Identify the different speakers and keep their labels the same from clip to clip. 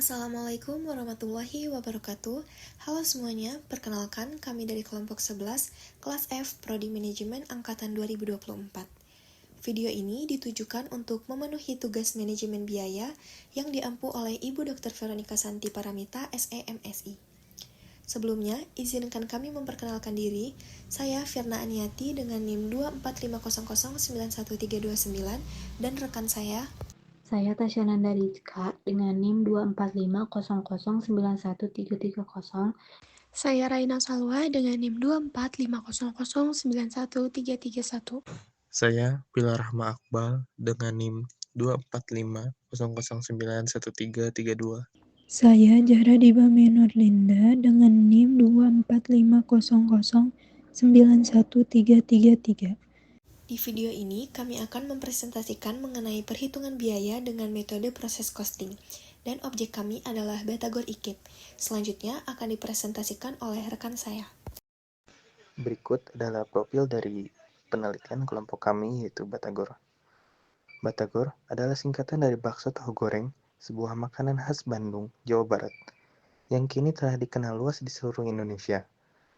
Speaker 1: Assalamualaikum warahmatullahi wabarakatuh. Halo semuanya, perkenalkan kami dari kelompok 11, kelas F, Prodi Manajemen Angkatan 2024. Video ini ditujukan untuk memenuhi tugas manajemen biaya yang diampu oleh Ibu Dr. Veronica Santi Paramita, SEMSI. Sebelumnya, izinkan kami memperkenalkan diri. Saya Firna Aniati dengan NIM 245009139 dan rekan
Speaker 2: Saya Tasyananda Rizka dengan NIM 24500913330.
Speaker 3: Saya Raina Salwa dengan NIM 24500913331.
Speaker 4: Saya Pilar Rahma Akbal dengan NIM 24500091332.
Speaker 5: Saya Jara Dibame Nurlinda dengan NIM 24500913333.
Speaker 1: Di video ini, kami akan mempresentasikan mengenai perhitungan biaya dengan metode proses costing, dan objek kami adalah Batagor IKIP. Selanjutnya akan dipresentasikan oleh rekan saya.
Speaker 4: Berikut adalah profil dari penelitian kelompok kami, yaitu Batagor. Batagor adalah singkatan dari bakso tahu goreng, sebuah makanan khas Bandung, Jawa Barat, yang kini telah dikenal luas di seluruh Indonesia.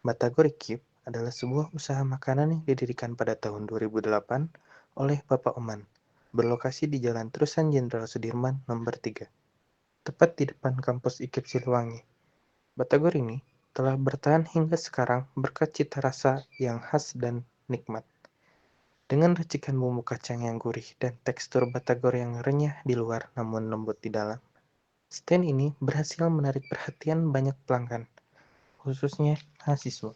Speaker 4: Batagor IKIP adalah sebuah usaha makanan yang didirikan pada tahun 2008 oleh Bapak Oman, berlokasi di Jalan Terusan Jenderal Sudirman nomor 3, tepat di depan kampus IKIP Siliwangi. Batagor ini telah bertahan hingga sekarang berkat cita rasa yang khas dan nikmat. Dengan racikan bumbu kacang yang gurih dan tekstur batagor yang renyah di luar namun lembut di dalam, stand ini berhasil menarik perhatian banyak pelanggan, khususnya mahasiswa.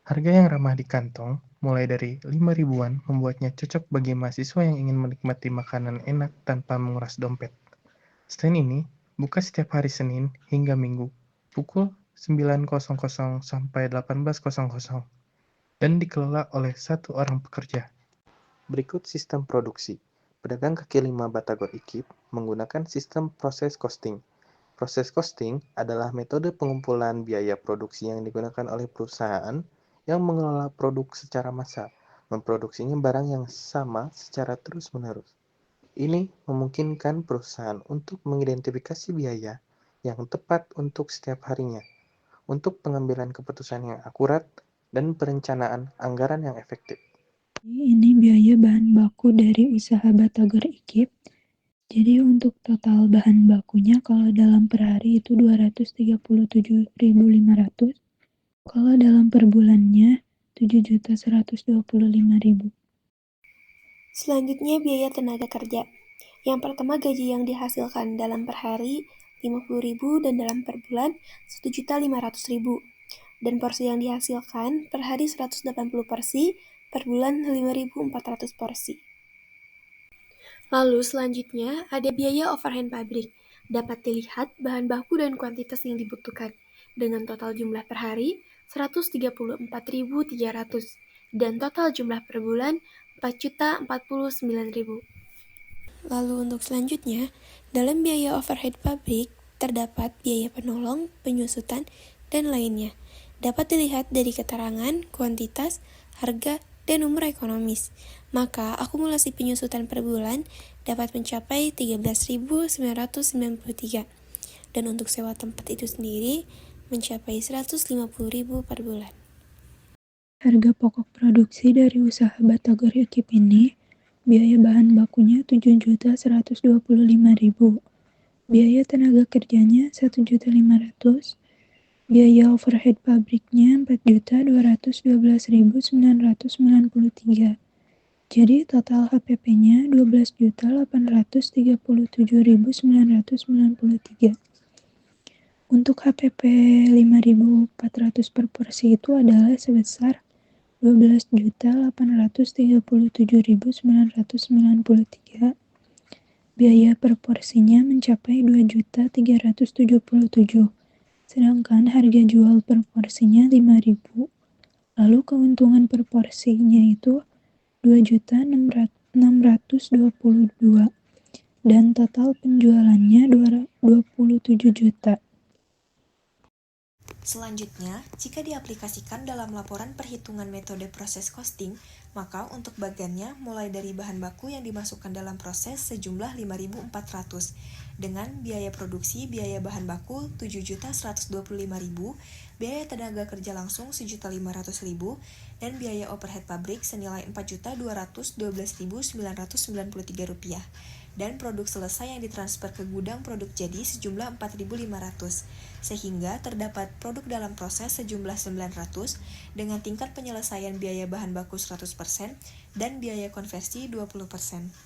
Speaker 4: Harga yang ramah di kantong, mulai dari 5 ribuan, membuatnya cocok bagi mahasiswa yang ingin menikmati makanan enak tanpa menguras dompet. Stand ini buka setiap hari Senin hingga Minggu, pukul 9.00 sampai 18.00, dan dikelola oleh satu orang pekerja. Berikut sistem produksi. Pedagang kaki lima Batagor IKIP menggunakan sistem proses costing. Proses costing adalah metode pengumpulan biaya produksi yang digunakan oleh perusahaan yang mengelola produk secara massal, memproduksinya barang yang sama secara terus-menerus. Ini memungkinkan perusahaan untuk mengidentifikasi biaya yang tepat untuk setiap harinya, untuk pengambilan keputusan yang akurat, dan perencanaan anggaran yang efektif.
Speaker 5: Ini biaya bahan baku dari usaha Batagor IKIP. Jadi untuk total bahan bakunya kalau dalam per hari itu 237.500, kalau dalam per bulannya 7.125.000.
Speaker 3: Selanjutnya biaya tenaga kerja. Yang pertama gaji yang dihasilkan dalam per hari 50.000 dan dalam per bulan 1.500.000. Dan porsi yang dihasilkan per hari 180 porsi, per bulan 5.400 porsi. Lalu selanjutnya ada biaya overhead pabrik. Dapat dilihat bahan baku dan kuantitas yang dibutuhkan. Dengan total jumlah per hari 134.300 dan total jumlah per bulan 4.049.000. Lalu untuk selanjutnya, dalam biaya overhead pabrik terdapat biaya penolong, penyusutan, dan lainnya. Dapat dilihat dari keterangan, kuantitas, harga, dan umur ekonomis. Maka akumulasi penyusutan per bulan dapat mencapai 13.993. Dan untuk sewa tempat itu sendiri mencapai 150.000 per bulan.
Speaker 5: Harga pokok produksi dari usaha Batagor IKIP ini, biaya bahan bakunya 7.125.000, biaya tenaga kerjanya 1.500.000, biaya overhead pabriknya 4.212.993. Jadi total HPP-nya 12.837.993. Untuk HPP 5.400 per porsi itu adalah sebesar 12.837.993. Biaya per porsinya mencapai 2.377. Sedangkan harga jual per porsinya 5.000. Lalu keuntungan per porsinya itu 2.622. Dan total penjualannya 27 juta.
Speaker 1: Selanjutnya, jika diaplikasikan dalam laporan perhitungan metode proses costing, maka untuk bagannya mulai dari bahan baku yang dimasukkan dalam proses sejumlah 5.400, dengan biaya produksi biaya bahan baku 7.125.000, biaya tenaga kerja langsung 1.500.000, dan biaya overhead pabrik senilai Rp4.212.993, dan produk selesai yang ditransfer ke gudang produk jadi sejumlah 4.500, sehingga terdapat produk dalam proses sejumlah 900 dengan tingkat penyelesaian biaya bahan baku 100% dan biaya konversi 20%.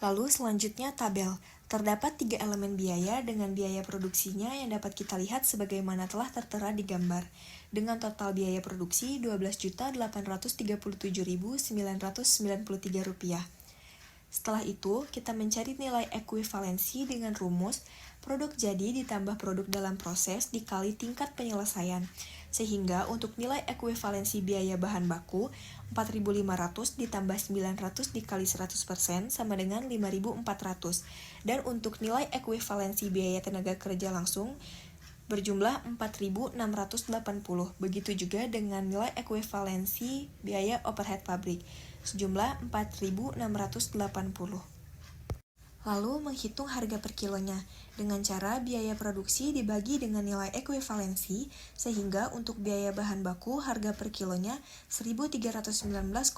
Speaker 1: Lalu selanjutnya tabel. Terdapat 3 elemen biaya dengan biaya produksinya yang dapat kita lihat sebagaimana telah tertera di gambar. Dengan total biaya produksi Rp12.837.993. Setelah itu, kita mencari nilai ekuivalensi dengan rumus produk jadi ditambah produk dalam proses dikali tingkat penyelesaian. Sehingga untuk nilai ekuivalensi biaya bahan baku 4.500 ditambah 900 dikali 100% sama dengan 5.400. Dan untuk nilai ekuivalensi biaya tenaga kerja langsung berjumlah 4.680. Begitu juga dengan nilai ekuivalensi biaya overhead pabrik sejumlah 4.680. Lalu menghitung harga per kilonya dengan cara biaya produksi dibagi dengan nilai ekuivalensi, sehingga untuk biaya bahan baku harga per kilonya 1.319,45,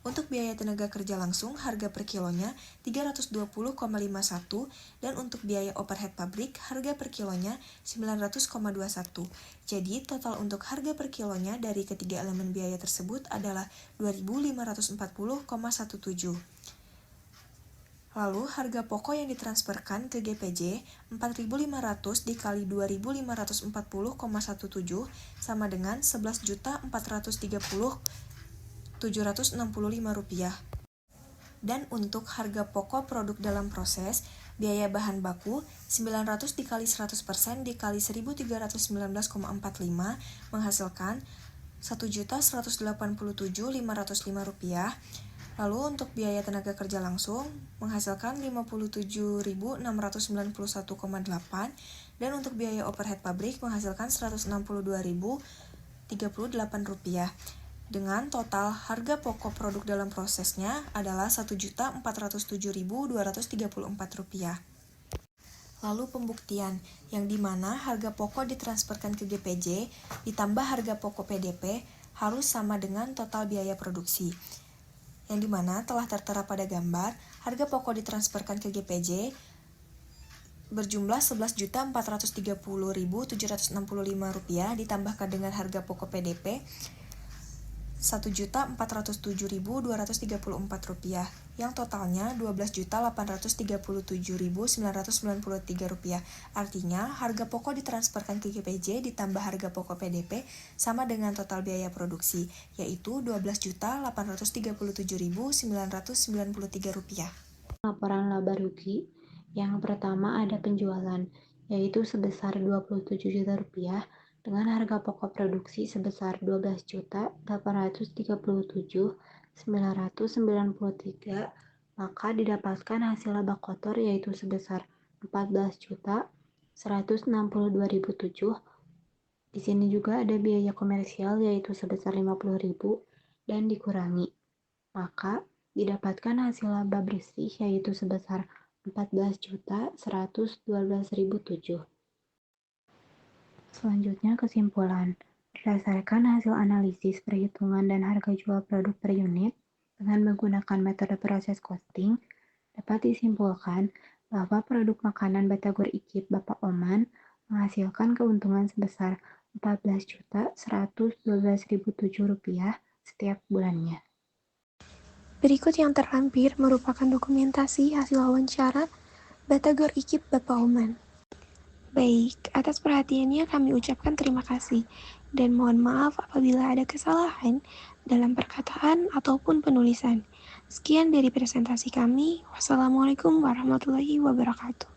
Speaker 1: untuk biaya tenaga kerja langsung harga per kilonya 320,51, dan untuk biaya overhead pabrik harga per kilonya 900,21. Jadi total untuk harga per kilonya dari ketiga elemen biaya tersebut adalah 2.540,17. Lalu harga pokok yang ditransferkan ke GPJ 4.500 dikali 2.540,17 sama dengan Rp11.430.765. Dan untuk harga pokok produk dalam proses, biaya bahan baku 900 dikali 100% dikali 1.319,45 menghasilkan Rp1.187.505. Lalu untuk biaya tenaga kerja langsung menghasilkan 57.691,8, dan untuk biaya overhead pabrik menghasilkan Rp162.038. Dengan total harga pokok produk dalam prosesnya adalah Rp1.407.234. Lalu pembuktian, yang dimana harga pokok ditransferkan ke GPJ ditambah harga pokok PDP harus sama dengan total biaya produksi. Yang dimana telah tertera pada gambar, harga pokok ditransferkan ke GPJ berjumlah Rp11.430.765 ditambahkan dengan harga pokok PDP Rp1.407.234, yang totalnya Rp12.837.993. Artinya, harga pokok ditransferkan ke GPJ ditambah harga pokok PDP sama dengan total biaya produksi, yaitu Rp12.837.993.
Speaker 2: Laporan laba rugi. Yang pertama ada penjualan, yaitu sebesar Rp27 juta dengan harga pokok produksi sebesar Rp12.837.993, maka didapatkan hasil laba kotor yaitu sebesar Rp14.162.007. Di sini juga ada biaya komersial yaitu sebesar Rp50.000 dan dikurangi, maka didapatkan hasil laba bersih yaitu sebesar Rp14.112.007. Selanjutnya kesimpulan. Berdasarkan hasil analisis perhitungan dan harga jual produk per unit dengan menggunakan metode proses costing, dapat disimpulkan bahwa produk makanan Batagor IKIP Bapak Oman menghasilkan keuntungan sebesar Rp14.112.007 setiap bulannya.
Speaker 3: Berikut yang terlampir merupakan dokumentasi hasil wawancara Batagor IKIP Bapak Oman. Baik, atas perhatiannya kami ucapkan terima kasih dan mohon maaf apabila ada kesalahan dalam perkataan ataupun penulisan. Sekian dari presentasi kami. Wassalamualaikum warahmatullahi wabarakatuh.